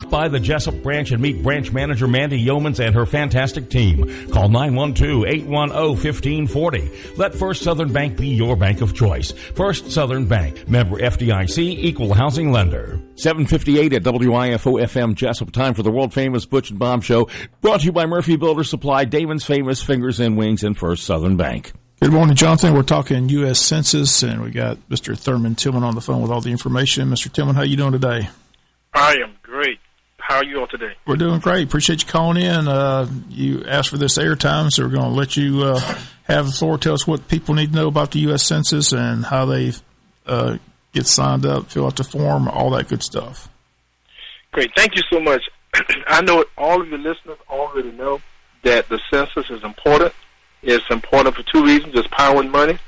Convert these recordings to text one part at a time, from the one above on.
Stop by the Jessup branch and meet branch manager Mandy Yeomans and her fantastic team. Call 912-810-1540. Let First Southern Bank be your bank of choice. First Southern Bank, member FDIC, equal housing lender. 7:58 at WIFO-FM Jessup. Time for the world-famous Butch and Bob Show, brought to you by Murphy Builder Supply, Damon's Famous Fingers and Wings, and First Southern Bank. Good morning, Jonathan. We're talking U.S. Census, and we got Mr. Thurman Tillman on the phone with all the information. Mr. Tillman, how you doing today? I am great. How are you all today? We're doing great. Appreciate you calling in. You asked for this airtime, so we're going to let you have the floor. Tell us what people need to know about the U.S. Census and how they get signed up, fill out the form, all that good stuff. Great. Thank you so much. I know all of your listeners already know that the census is important. It's important for two reasons. It's power and money.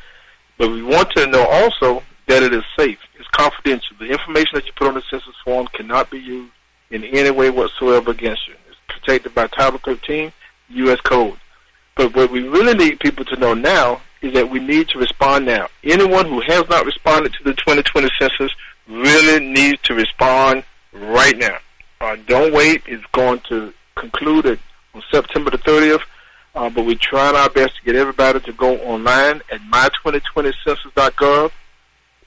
But we want to know also that it is safe. It's confidential. The information that you put on the census form cannot be used in any way whatsoever against you. It's protected by Title 13, U.S. Code. But what we really need people to know now is that we need to respond now. Anyone who has not responded to the 2020 census really needs to respond right now. Don't wait. It's going to conclude on September the 30th. But we're trying our best to get everybody to go online at my2020census.gov,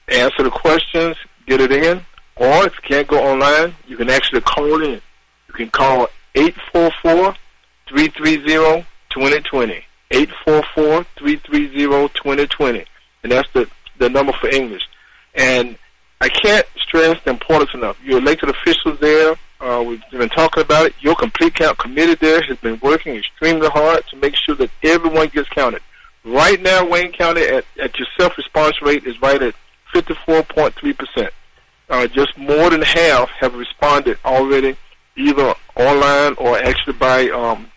answer the questions, get it in. Or if you can't go online, you can actually call in. You can call 844-330-2020, 844-330-2020, and that's the number for English. And I can't stress the importance enough. Your elected officials there, we've been talking about it. Your Complete Count committee there has been working extremely hard to make sure that everyone gets counted. Right now, Wayne County, at your self-response rate is right at 54.3%. Just more than half have responded already, either online or actually by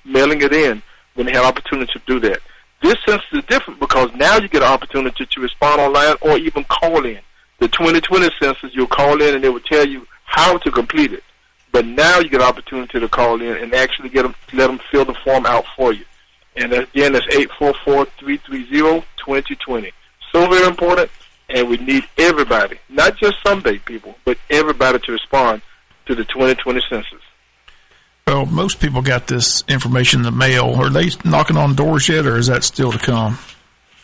mailing it in when they have opportunity to do that. This census is different because now you get an opportunity to respond online or even call in. The 2020 census, you'll call in and they will tell you how to complete it. But now you get an opportunity to call in and actually let them fill the form out for you. And again, that's 844-330-2020. So very important, and we need everybody, not just Sunday people, but everybody to respond to the 2020 census. Well, most people got this information in the mail. Are they knocking on doors yet, or is that still to come?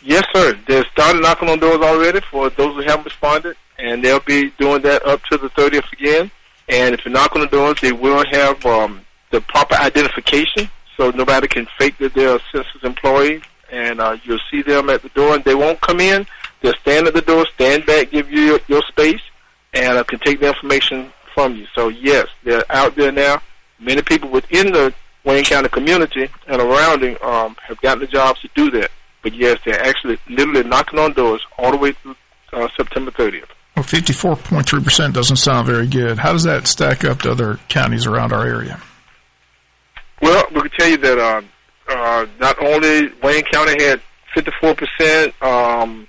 Yes, sir. They've started knocking on doors already for those who haven't responded, and they'll be doing that up to the 30th again. And if you knock on the doors, they will have the proper identification, so nobody can fake that they're a census employee. And you'll see them at the door, and they won't come in. They'll stand at the door, stand back, give you your space, and can take the information from you. So, yes, they're out there now. Many people within the Wayne County community and surrounding have gotten the jobs to do that. But, yes, they're actually literally knocking on doors all the way through September 30th. Well, 54.3% doesn't sound very good. How does that stack up to other counties around our area? Well, we can tell you that not only Wayne County had 54%,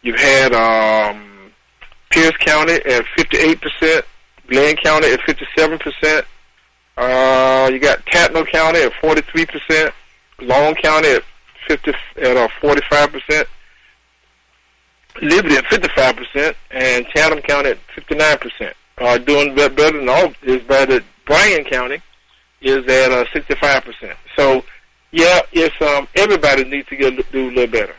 you've had Pierce County at 58%, Glenn County at 57%, you got Tatnall County at 43%, Long County at 45%, Liberty at 55%, and Chatham County at 59%. Doing better than all is that Bryan County is at 65%. So, yeah, it's everybody needs to do a little better.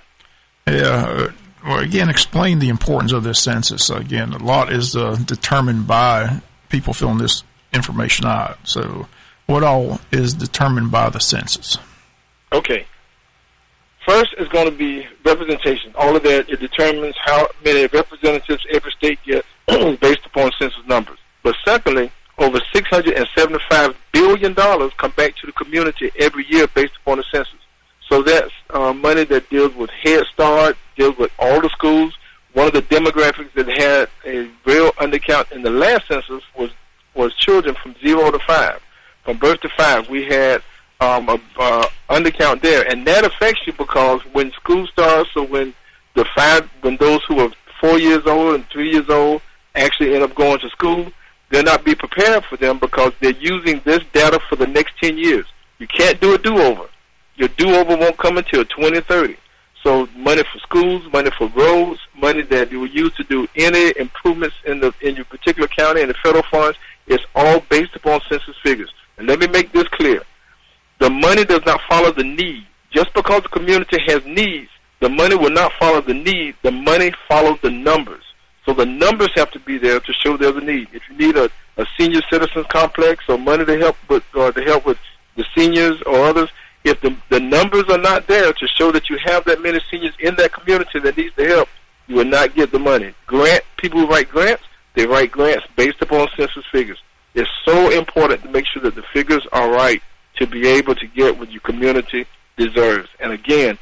Yeah. Well, again, explain the importance of this census. Again, a lot is determined by people filling this information out. So, what all is determined by the census? Okay. First is going to be representation. All of that, it determines how many representatives every state gets based upon census numbers. But secondly, over $675 billion come back to the community every year based upon the census. So that's money that deals with Head Start, deals with all the schools. One of the demographics that had a real undercount in the last census was children from 0 to 5. From birth to 5, we had undercount there, and that affects you because when school starts, or when those who are 4 years old and 3 years old actually end up going to school, they'll not be prepared for them because they're using this data for the next 10 years. You can't do a do-over. Your do-over won't come until 2030. So money for schools, money for roads, money that you will use to do any improvements in your particular county and the federal funds It's all based upon census figures. And let me make this clear. The money does not follow the need. Just because the community has needs, the money will not follow the need. The money follows the numbers. So the numbers have to be there to show there's a need. If you need a senior citizens complex or money to help with the seniors or others, if the numbers are not there to show that you have that many seniors in that community that needs the help, you will not get the money. People who write grants, they write grants based upon census figures. It's so important to make sure that the figures are right to be able to get what your community deserves. And again,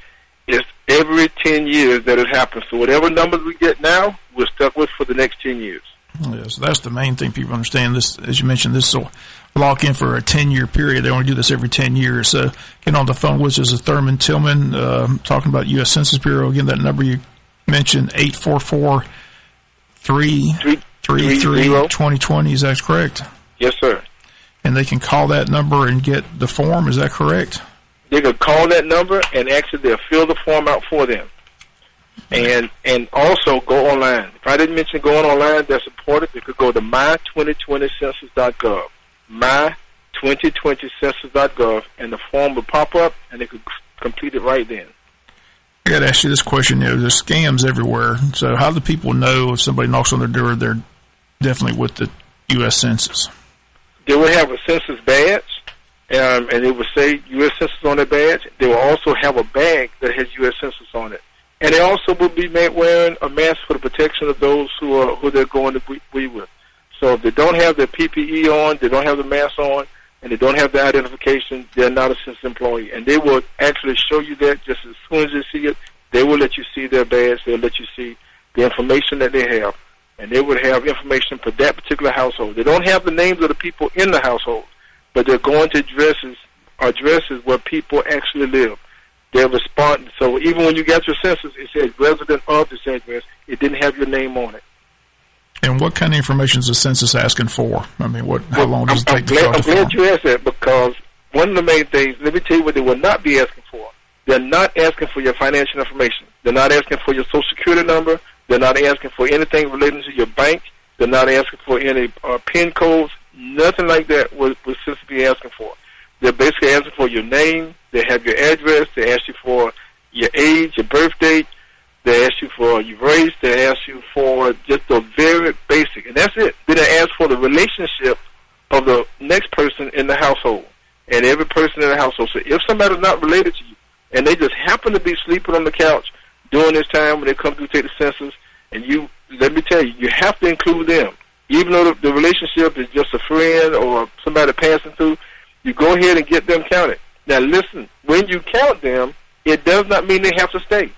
it's every 10 years that it happens. So whatever numbers we get now, we're stuck with for the next 10 years. Yes, that's the main thing people understand. This, as you mentioned, this will lock in for a 10-year period. They only do this every 10 years. So getting on the phone with us is Thurman Tillman, talking about U.S. Census Bureau. Again, that number you mentioned, 844-333-2020. Is that correct? Yes, sir. And they can call that number and get the form. Is that correct? They could call that number and actually they'll fill the form out for them. And also go online. If I didn't mention going online, that's important. They could go to my2020census.gov, my2020census.gov, and the form will pop up and they could complete it right then. I got to ask you this question. There's scams everywhere. So how do people know if somebody knocks on their door, they're definitely with the U.S. Census? They will have a census badge. And it will say U.S. Census on their badge. They will also have a bag that has U.S. Census on it. And they also will be wearing a mask for the protection of those who they're going to be with. So if they don't have their PPE on, they don't have the mask on, and they don't have the identification, they're not a census employee. And they will actually show you that just as soon as they see it. They will let you see their badge. They'll let you see the information that they have. And they would have information for that particular household. They don't have the names of the people in the household, but they're going to addresses where people actually live. They're responding. So even when you got your census, it says resident of this address. It didn't have your name on it. And what kind of information is the census asking for? I mean, how long does it take to fill out the form? I'm glad you asked that, because one of the main things, let me tell you what they will not be asking for. They're not asking for your financial information. They're not asking for your Social Security number. They're not asking for anything relating to your bank. They're not asking for any PIN codes. Nothing like that will Census be asking for. They're basically asking for your name. They have your address. They ask you for your age, your birth date. They ask you for your race. They ask you for just the very basic, and that's it. Then they ask for the relationship of the next person in the household and every person in the household. So if somebody's not related to you and they just happen to be sleeping on the couch during this time when they come to take the census, and let me tell you, you have to include them. Even though the relationship is just a friend or somebody passing through, you go ahead and get them counted. Now listen, when you count them, it does not mean they have to stay.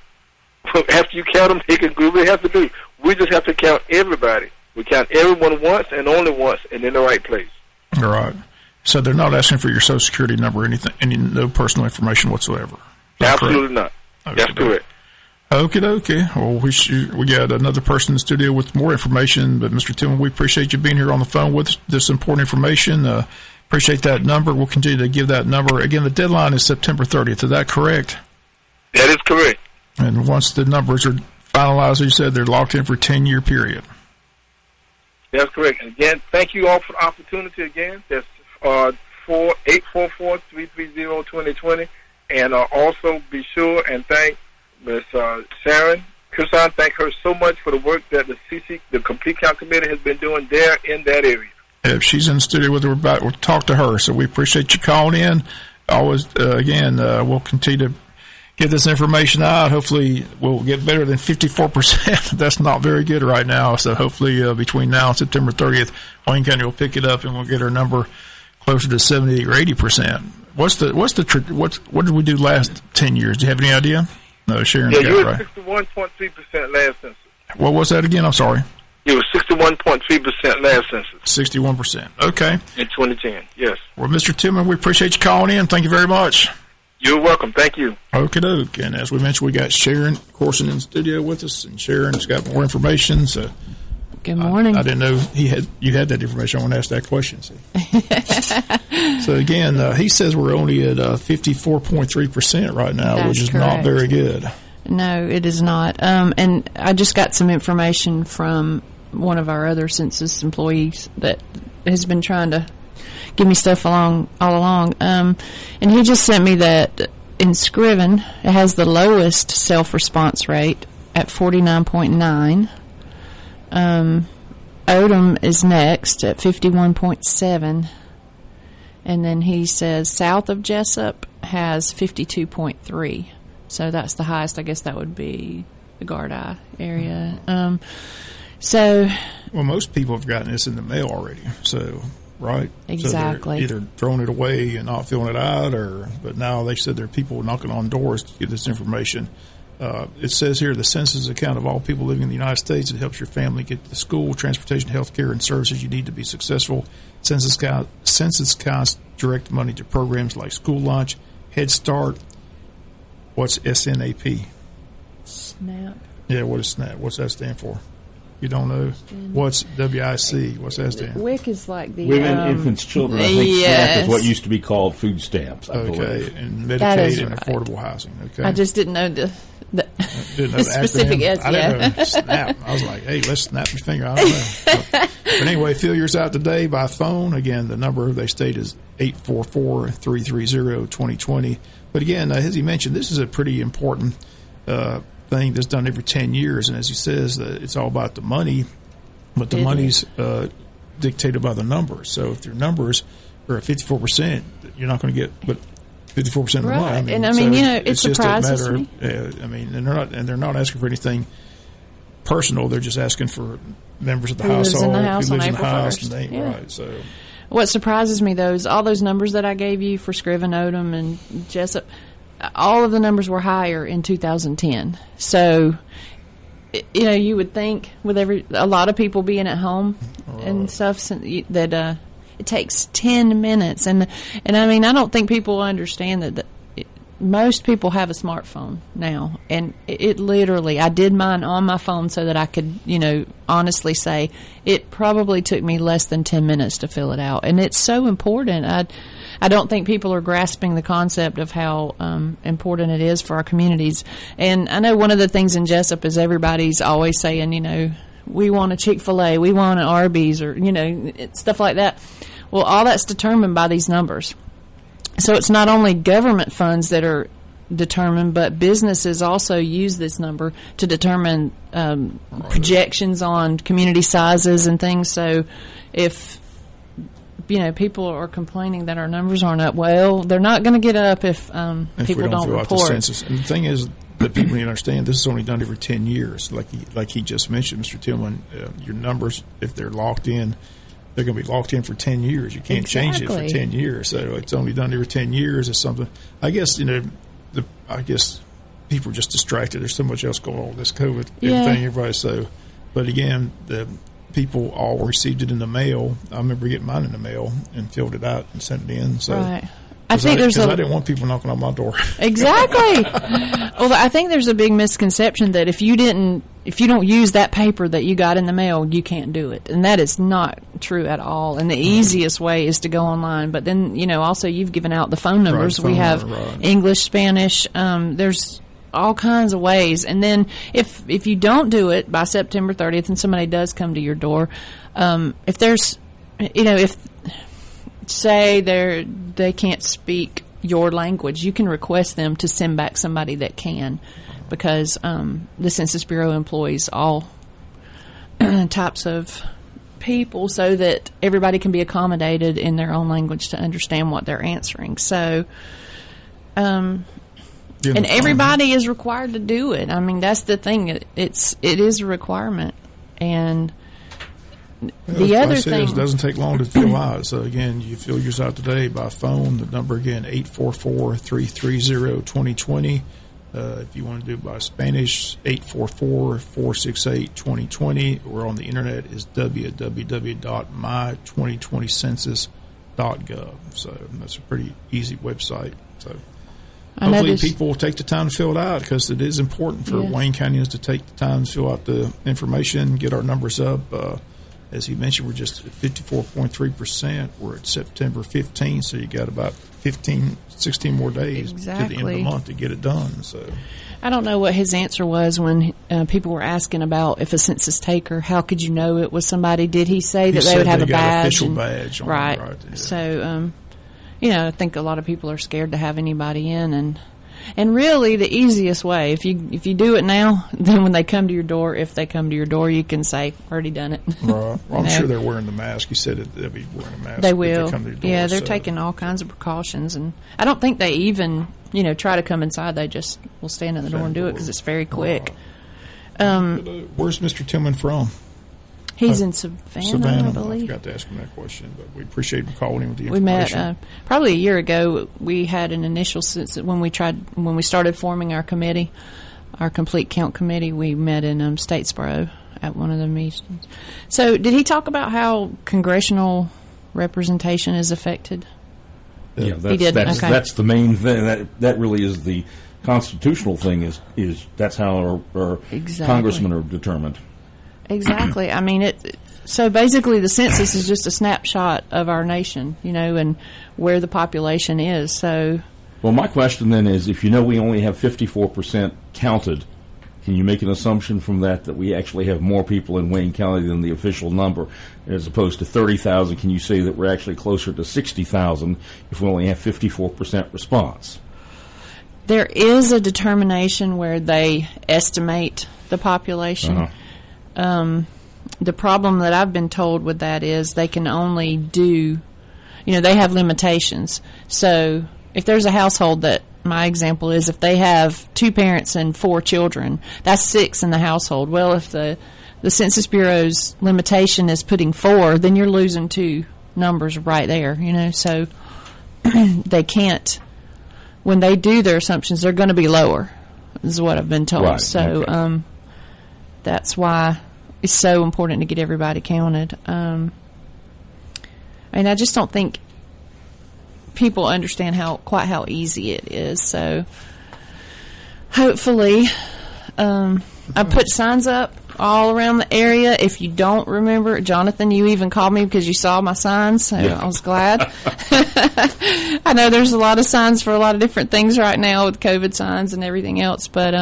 After you count them, they can do what they have to do. We just have to count everybody. We count everyone once and only once and in the right place. All right. So they're not asking for your Social Security number or anything, no personal information whatsoever. Absolutely not. Okay, that's correct. Okay. Well, we got another person in the studio with more information, but Mr. Tillman, we appreciate you being here on the phone with this important information. Appreciate that number. We'll continue to give that number. Again, the deadline is September 30th. Is that correct? That is correct. And once the numbers are finalized, as you said, they're locked in for a 10-year period. That's correct. And again, thank you all for the opportunity again. That's 844-330-2020. And also be sure and thank Ms. Sharon Kusan. Thank her so much for the work that the Complete Count Committee has been doing there in that area. If she's in the studio with her, we'll talk to her. So we appreciate you calling in. Always, we'll continue to get this information out. Hopefully, we'll get better than 54%. That's not very good right now. So hopefully, between now and September 30th, Wayne County will pick it up and we'll get our number closer to 70 or 80%. What did we do last 10 years? Do you have any idea? No, Sharon. Yeah, you were 61.3% last census. What was that again? I'm sorry. It was 61.3% last census. 61%. Okay. In 2010, yes. Well, Mr. Tillman, we appreciate you calling in. Thank you very much. You're welcome. Thank you. Okie-doke. And as we mentioned, we got Sharon Corson in the studio with us, and Sharon's got more information. So good morning. I didn't know you had that information. I want to ask that question. So again, he says we're only at 54.3% right now, That's which is correct. not very good. No, it is not. And I just got some information from one of our other census employees that has been trying to give me stuff all along. And he just sent me that in Scriven, it has the lowest self-response rate at 49.9. Odom is next at 51.7. And then he says south of Jessup has 52.3. So that's the highest. I guess that would be the Gardi area. Well, most people have gotten this in the mail already. So, right? Exactly. So they're either throwing it away and not filling it out, but now they said there are people knocking on doors to get this information. It says here the census is a count of all people living in the United States. It helps your family get to school, transportation, health care, and services you need to be successful. Census counts direct money to programs like School Lunch, Head Start. What's SNAP? SNAP. Yeah, what is SNAP? What's that stand for? You don't know? What's WIC? What's that stand for? WIC is like the Women, Infants, Children. I think SNAP is what used to be called food stamps. I believe. And Medicaid and affordable housing. Okay, I just didn't know the specific. I didn't know SNAP. I was like, hey, let's snap your finger. I don't know. But anyway, fill yours out today by phone. Again, the number they state is 844-330-2020. But again, as he mentioned, this is a pretty important thing that's done every 10 years. And as he says, it's all about the money, but the money's dictated by the numbers. So if your numbers are at 54%, you're not going to get but 54% of the money. It surprises me. And they're not asking for anything personal. They're just asking for members of the household who lives in the house. April 1st. Right. So what surprises me, though, is all those numbers that I gave you for Scriven, Odom, and Jessup, all of the numbers were higher in 2010. So, you would think with a lot of people being at home and stuff that it takes 10 minutes. And I mean, I don't think people understand that most people have a smartphone now. And it literally, I did mine on my phone so that I could, honestly say it probably took me less than 10 minutes to fill it out. And it's so important. I don't think people are grasping the concept of how important it is for our communities. And I know one of the things in Jessup is everybody's always saying, we want a Chick-fil-A, we want an Arby's, or, stuff like that. Well, all that's determined by these numbers. So it's not only government funds that are determined, but businesses also use this number to determine projections on community sizes and things. So if people are complaining that our numbers aren't up, well, they're not going to get up if people don't fill report. Out the census. And the thing is that people need to understand this is only done every 10 years. Like he just mentioned, Mr. Tillman, your numbers, if they're locked in, they're going to be locked in for 10 years. You can't change it for 10 years. So it's only done every 10 years. It's something. I guess I guess people are just distracted. There's so much else going on with this COVID everything. Everybody. So, but again, the people all received it in the mail. I remember getting mine in the mail and filled it out and sent it in. So. Right. I didn't want people knocking on my door. Exactly. Well, I think there's a big misconception that if you don't use that paper that you got in the mail, you can't do it. And that is not true at all. And the easiest way is to go online. But then, also you've given out the phone numbers. Right, we have English, Spanish. There's all kinds of ways. And then if you don't do it by September 30th and somebody does come to your door, if there's, say they can't speak your language, you can request them to send back somebody that can, because the Census Bureau employs all types of people so that everybody can be accommodated in their own language to understand what they're answering. So and everybody is required to do it. I mean, that's the thing. It is a requirement. And the other thing, it doesn't take long to fill out. So again, you fill yours out today by phone. The number again 844-330-2020. If you want to do it by Spanish, 844-468-2020. Or on the internet is www.my2020census.gov. So that's a pretty easy website. So hopefully people will take the time to fill it out, because it is important for Wayne Countyans to take the time to fill out the information, get our numbers up. as he mentioned, we're just at 54.3%. We're at September 15th, so you got about 16 more days to the end of the month to get it done. So I don't know what his answer was when people were asking about if a census taker, how could you know it was somebody? Did he say that they would have a badge? Official badge on right. Right. Yeah. So, I think a lot of people are scared to have anybody in, and really the easiest way, if you do it now, then when they come to your door, if they come to your door, you can say, already done it. Right. Well, I'm sure they're wearing the mask. You said that they'll be wearing a mask. They will. They come to your door, yeah, they're taking all kinds of precautions, and I don't think they even, try to come inside. They just will stand in the door and do it because it's very quick. Where's Mr. Tillman from? He's in Savannah, I believe. I forgot to ask him that question, but we appreciate him calling him with the information. We met probably a year ago. We had an initial census when we started forming our committee, our complete count committee. We met in Statesboro at one of the meetings. So, did he talk about how congressional representation is affected? Yeah, he did. That's the main thing. That really is the constitutional thing. Is that's how our congressmen are determined. Exactly. I mean, so basically the census is just a snapshot of our nation, and where the population is. So, well, my question then is, if we only have 54% counted, can you make an assumption from that we actually have more people in Wayne County than the official number, as opposed to 30,000? Can you say that we're actually closer to 60,000 if we only have 54% response? There is a determination where they estimate the population. Uh-huh. The problem that I've been told with that is they can only do, they have limitations. So if there's a household that, my example is, if they have 2 parents and 4 children, that's 6 in the household. Well, if the Census Bureau's limitation is putting 4, then you're losing 2 numbers right there, So they can't, when they do their assumptions, they're going to be lower, is what I've been told. Right. So, okay. That's why it's so important to get everybody counted. I just don't think people understand quite how easy it is. So hopefully, I put signs up all around the area. If you don't remember, Jonathan, you even called me because you saw my signs, so yeah. I was glad. I know there's a lot of signs for a lot of different things right now with COVID signs and everything else, but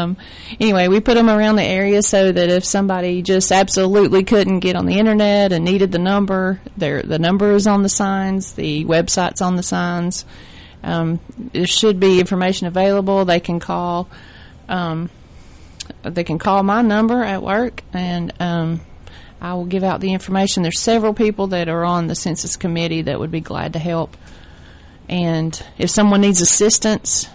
anyway, we put them around the area so that if somebody just absolutely couldn't get on the internet and needed the number, the number is on the signs, the website's on the signs. There should be information available. They can call my number at work, and I will give out the information. There's several people that are on the census committee that would be glad to help. And if someone needs assistance,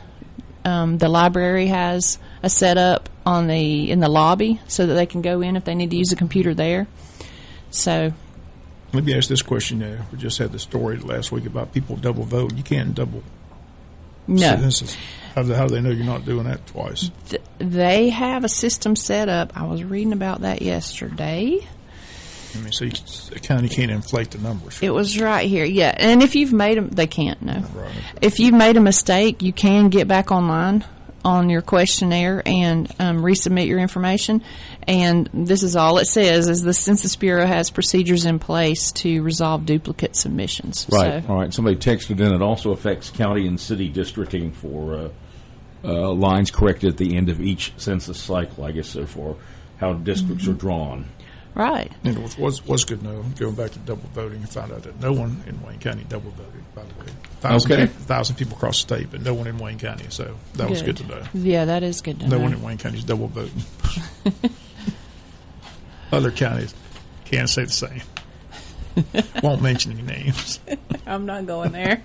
the library has a setup in the lobby so that they can go in if they need to use a computer there. So, let me ask this question. We just had the story last week about people double vote. You can't double. No. Census. How do they know you're not doing that twice? They have a system set up. I was reading about that yesterday. So the county can't inflate the numbers. It was right here, yeah. And if you've made them, they can't, no. Right. If you've made a mistake, you can get back online on your questionnaire and resubmit your information. And this is all it says, is the Census Bureau has procedures in place to resolve duplicate submissions. Right, so. All right. Somebody texted in, it also affects county and city districting for lines corrected at the end of each census cycle, I guess, for how districts are drawn. Right. And it was good to know, going back to double voting, you found out that no one in Wayne County double voted, by the way. 1,000 people across the state, but no one in Wayne County, so that was good to know. Yeah, that is good to know. No one in Wayne County is double voting. Other counties can't say the same. Won't mention any names. I'm not going there.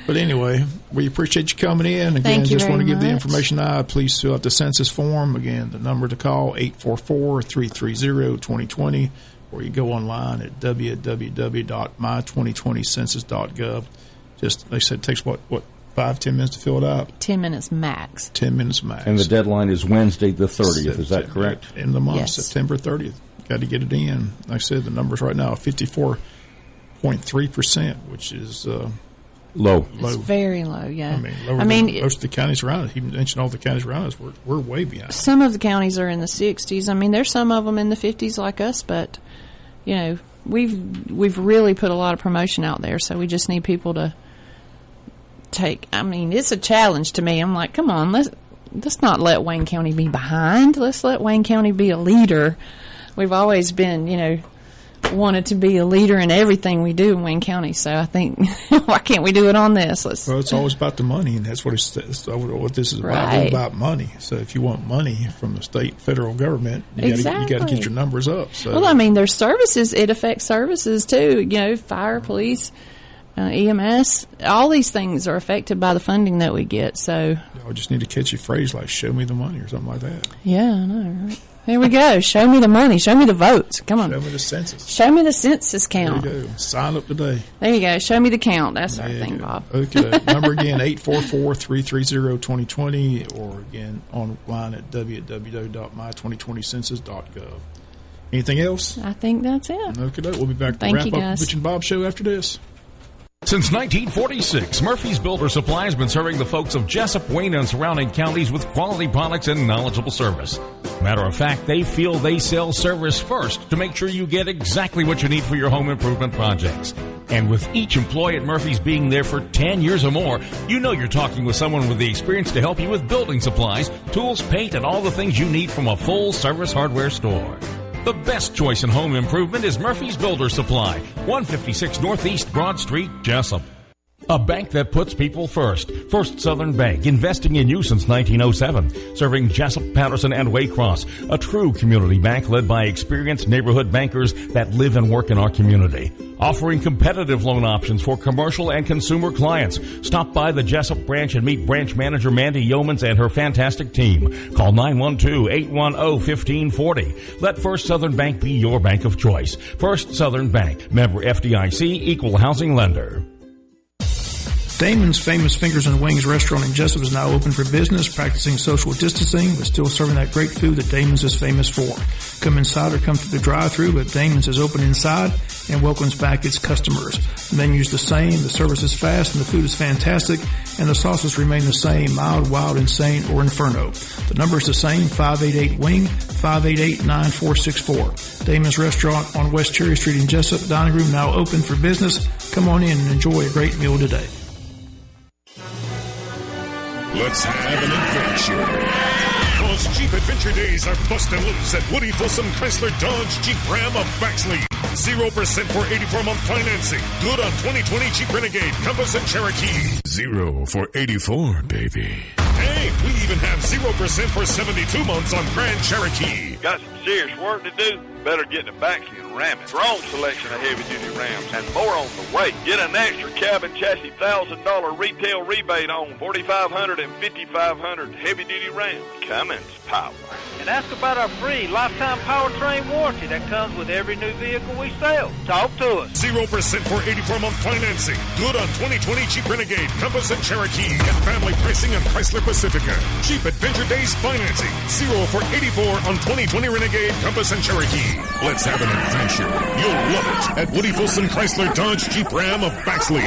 But anyway, we appreciate you coming in. Again, just want to give the information out. Please fill out the census form. Again, the number to call, 844-330-2020, or you go online at www.my2020census.gov. Just, they said it takes, what, 5-10 minutes to fill it out? 10 minutes max. 10 minutes max. And the deadline is Wednesday the 30th. Is that correct? In the month, yes. September 30th. Got to get it in. Like I said, the numbers right now are 54.3%, which is... Low. It's very low, yeah. I mean, most of the counties around us, he mentioned all the counties around us, we're way behind. Some of the counties are in the 60s. I mean, there's some of them in the 50s like us, but, we've really put a lot of promotion out there, so we just need people to take. I mean, it's a challenge to me. I'm like, come on, let's not let Wayne County be behind. Let's let Wayne County be a leader. We've always been, wanted to be a leader in everything we do in Wayne County. So I think, why can't we do it on this? Well, it's always about the money, and that's what what this is about. Right. It's about money. So if you want money from the state, federal government, you got to get your numbers up. So. Well, I mean, there's services. It affects services too. Fire, police, EMS. All these things are affected by the funding that we get. So I just need a catchy phrase like "show me the money" or something like that. Yeah, I know, right? Here we go. Show me the money. Show me the votes. Come on. Show me the census. Show me the census count. There you go. Sign up today. There you go. Show me the count. That's our thing, Bob. Okay. Number again, 844-330-2020, or again, online at www.my2020census.gov. Anything else? I think that's it. Okay, we'll be back to Thank wrap you, up guys. the Butch and Bob Show after this. Since 1946, Murphy's Builder Supply has been serving the folks of Jessup, Wayne, and surrounding counties with quality products and knowledgeable service. Matter of fact, they feel they sell service first to make sure you get exactly what you need for your home improvement projects. And with each employee at Murphy's being there for 10 years or more, you know you're talking with someone with the experience to help you with building supplies, tools, paint, and all the things you need from a full-service hardware store. The best choice in home improvement is Murphy's Builder Supply, 156 Northeast Broad Street, Jessup. A bank that puts people first. First Southern Bank, investing in you since 1907. Serving Jessup, Patterson, and Waycross. A true community bank led by experienced neighborhood bankers that live and work in our community. Offering competitive loan options for commercial and consumer clients. Stop by the Jessup branch and meet branch manager Mandy Yeomans and her fantastic team. Call 912-810-1540. Let First Southern Bank be your bank of choice. First Southern Bank, member FDIC, equal housing lender. Damon's Famous Fingers and Wings restaurant in Jessup is now open for business, practicing social distancing, but still serving that great food that Damon's is famous for. Come inside or come through the drive-thru, but Damon's is open inside and welcomes back its customers. The menu's the same, the service is fast, and the food is fantastic, and the sauces remain the same, mild, wild, insane, or inferno. The number is the same, 588-WING, 588-9464. Damon's Restaurant on West Cherry Street in Jessup. Dining room now open for business. Come on in and enjoy a great meal today. Let's have an adventure. Cause Jeep Adventure Days are busting loose at Woody Folsom Chrysler Dodge Jeep Ram of Baxley. 0% for 84-month financing. Good on 2020 Jeep Renegade, Compass, and Cherokee. 0 for 84, baby. Hey, we even have 0% for 72 months on Grand Cherokee. Got some serious work to do? Better get in the backseat and ram it. Strong selection of heavy-duty Rams and more on the way. Get an extra cabin chassis $1,000 retail rebate on 4,500 and 5,500 heavy-duty Rams. Cummins power. And ask about our free lifetime powertrain warranty that comes with every new vehicle we sell. Talk to us. 0% for 84-month financing. Good on 2020 Jeep Renegade, Compass, and Cherokee. Get family pricing on Chrysler Pacifica. Jeep Adventure Days financing. 0 for 84 on 2020 Renegade, Compass, and Cherokee. Let's have an adventure. You'll love it at Woody Folsom Chrysler Dodge Jeep Ram of Baxley.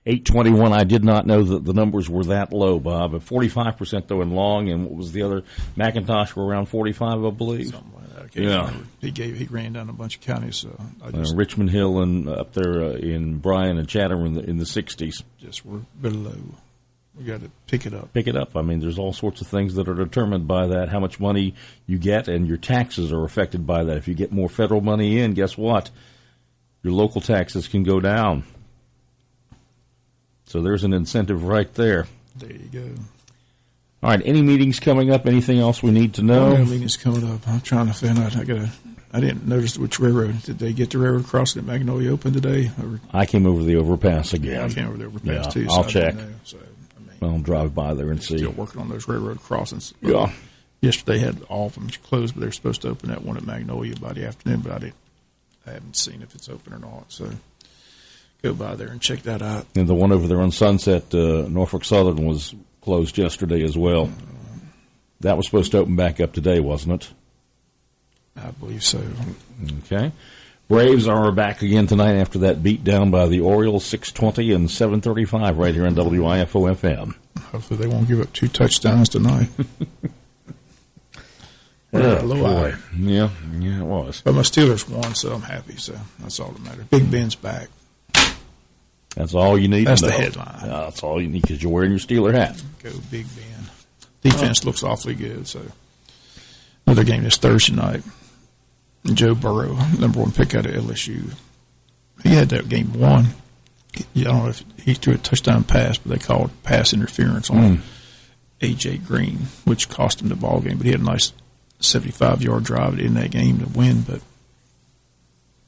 821. I did not know that the numbers were that low, Bob. At 45% though in Long, and what was the other? McIntosh were around 45, I believe. Something like that. Okay. Yeah. He ran down a bunch of counties. So Richmond Hill and up there in Bryan and Chatham in the 60s. Just we're below. We got to pick it up. Pick it up. I mean, there's all sorts of things that are determined by that. How much money you get, and your taxes are affected by that. If you get more federal money in, guess what? Your local taxes can go down. So there's an incentive right there. There you go. All right. Any meetings coming up? Anything else we need to know? No meetings coming up. I'm trying to find out. I didn't notice which railroad. Did they get the railroad crossing at Magnolia open today? I came over the overpass again. Yeah, I came over the overpass too. I'll so check. I'll drive by there and see. Still working on those railroad crossings. Yeah. Yesterday had all of them closed, but they're supposed to open that one at Magnolia by the afternoon. But I haven't seen if it's open or not. So go by there and check that out. And the one over there on Sunset, Norfolk Southern, was closed yesterday as well. That was supposed to open back up today, wasn't it? I believe so. Okay. Braves are back again tonight after that beat down by the Orioles, 6:20 and 7:35 right here on WIFO-FM. Hopefully they won't give up 2 touchdowns tonight. Low boy. eye. Yeah, it was. But my Steelers won, so I'm happy. So that's all that matters. Big Ben's back. That's all you need That's to know. the headline. That's all you need because you're wearing your Steeler hat. Go Big Ben. Defense looks awfully good. So another game this Thursday night. Joe Burrow, number 1 pick out of LSU. He had that game won. I don't know if he threw a touchdown pass, but they called pass interference on A.J. Green, which cost him the ball game. But he had a nice 75-yard drive in that game to win. But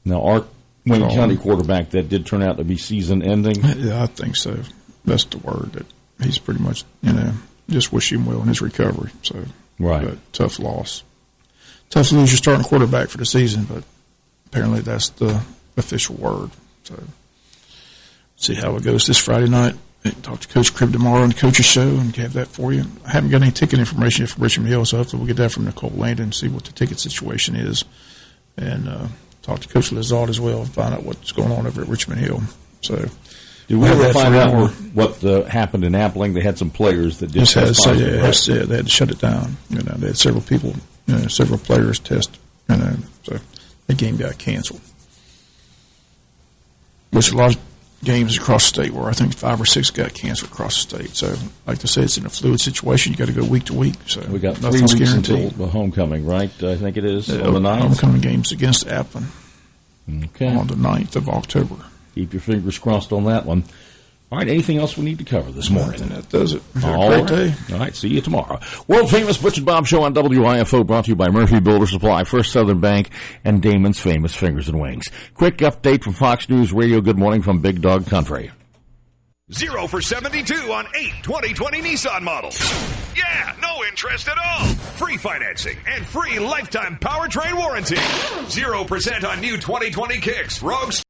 now, our Wayne County quarterback, that did turn out to be season-ending. Yeah, I think so. That's the word. That he's pretty much, just wish him well in his recovery. So, right. But tough loss. Tough to lose your starting quarterback for the season, but apparently that's the official word. So, see how it goes this Friday night. Talk to Coach Cribb tomorrow on the Coach's Show and have that for you. I haven't got any ticket information yet from Richmond Hill, so hopefully we'll get that from Nicole Landon and see what the ticket situation is. And talk to Coach Lazard as well and find out what's going on over at Richmond Hill. So, did we ever find out what happened in Appling? They had some players that did test positive. They had to shut it down. They had several people, several players test, so the game got canceled. Which a lot of games across the state were. I think 5 or 6 got canceled across the state. So, like I said, it's in a fluid situation. You got to go week to week. So we got 3 weeks until the homecoming, right? I think it is on the 9th. Homecoming games against Appling. Okay. On the 9th of October. Keep your fingers crossed on that one. All right, anything else we need to cover this morning? And that does it. Have a great day. All right, see you tomorrow. World famous Butch and Bob Show on WIFO, brought to you by Murphy Builder Supply, First Southern Bank, and Damon's Famous Fingers and Wings. Quick update from Fox News Radio. Good morning from Big Dog Country. 0 for 72 on 8 2020 Nissan models. Yeah, no interest at all. Free financing and free lifetime powertrain warranty. 0% on new 2020 Kicks, Rogue Sport.